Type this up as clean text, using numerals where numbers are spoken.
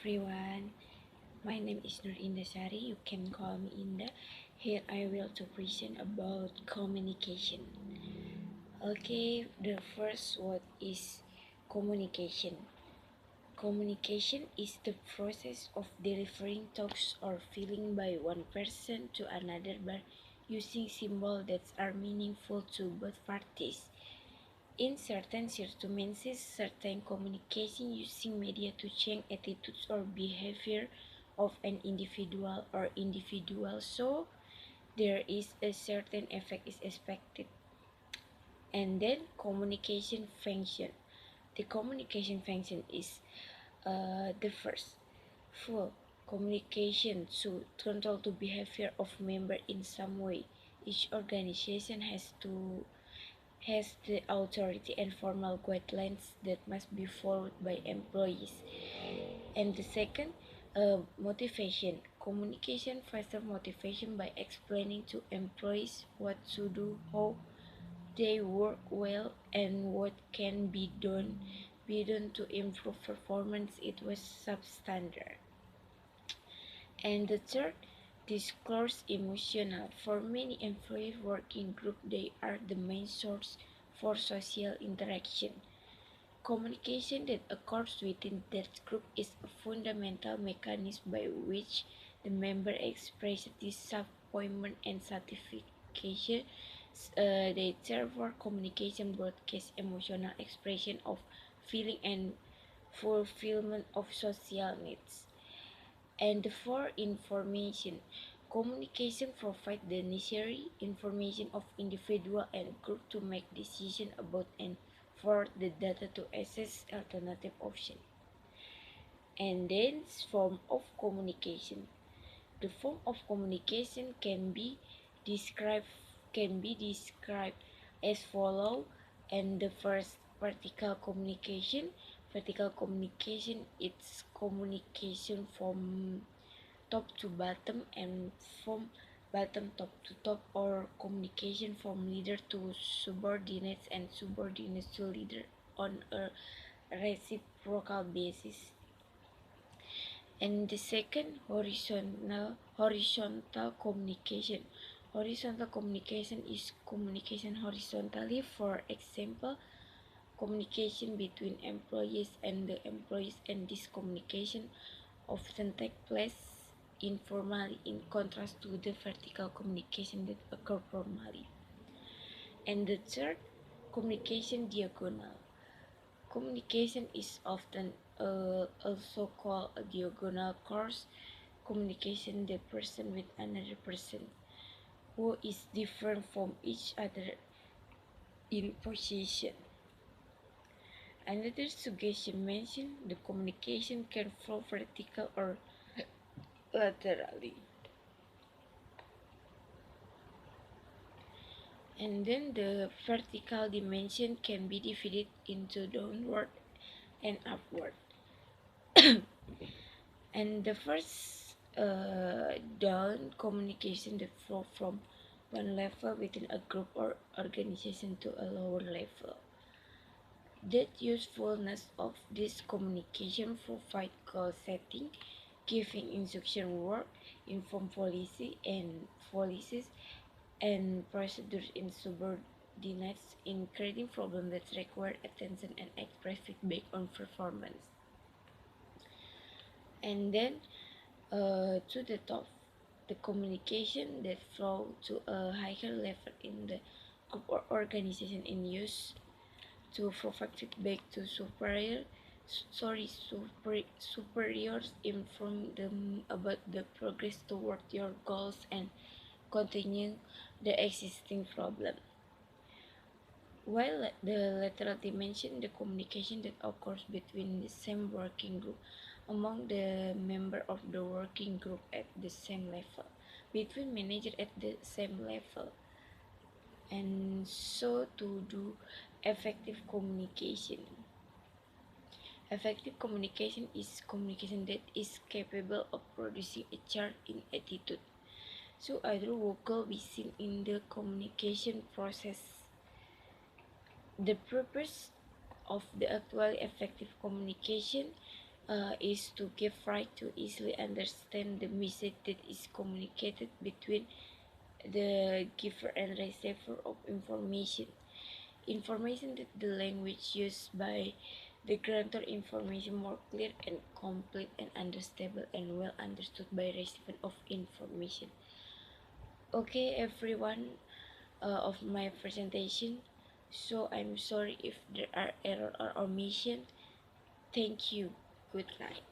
everyone. My name is Nur Indah Sari. You can call me Indah. Here I will to present about communication. Okay, the first word is communication. Communication is the process of delivering thoughts or feeling by one person to another by using symbols that are meaningful to both parties. In certain circumstances, certain communication using media to change attitudes or behavior of an individual or individuals, so there is a certain effect is expected. And then communication function. The communication function is the first full communication to control the behavior of member in some way. Each organization has the authority and formal guidelines that must be followed by employees. And the second, motivation. Communication fosters motivation by explaining to employees what to do, how they work well, and what can be done to improve performance. It was substandard. And the third, discourse emotional. For many employees working group, they are the main source for social interaction. Communication that occurs within that group is a fundamental mechanism by which the member express disappointment and satisfaction. They therefore communication broadcast emotional expression of feeling and fulfillment of social needs. And for information, communication provides the necessary information of individual and group to make decisions about and for the data to assess alternative options. And then form of communication. The form of communication described can be described as follow. And the first, vertical communication, it's communication from top to bottom and from bottom top to top, or communication from leader to subordinates and subordinates to leader on a reciprocal basis. And the second, horizontal communication. Horizontal communication is communication horizontally. For example, communication between employees and the employees, and this communication often take place informally in contrast to the vertical communication that occur formally. And the third, communication diagonal. Communication is often also called a diagonal course communication, the person with another person who is different from each other in position. Another suggestion mentioned the communication can flow vertical or laterally. And then the vertical dimension can be divided into downward and upward. And the first, down communication that flow from one level within a group or organization to a lower level. The usefulness of this communication provide goal setting, giving instruction work, inform policies and procedures in subordinates, in creating problems that require attention and express feedback on performance. And then to the top, the communication that flow to a higher level in the group or organization in use to provide feedback to superiors, inform them about the progress toward your goals and continue the existing problem. While the lateral dimension, the communication that occurs between the same working group among the member of the working group at the same level, between manager at the same level, and so to do effective communication. Effective communication is communication that is capable of producing a change in attitude. So other vocal be seen in the communication process. The purpose of the actual effective communication is to give right to easily understand the message that is communicated between the giver and receiver of information. Information that the language used by the grantor information more clear and complete and understandable and well understood by recipient of information. Okay, everyone, of my presentation. So I'm sorry if there are error or omission. Thank you. Good night.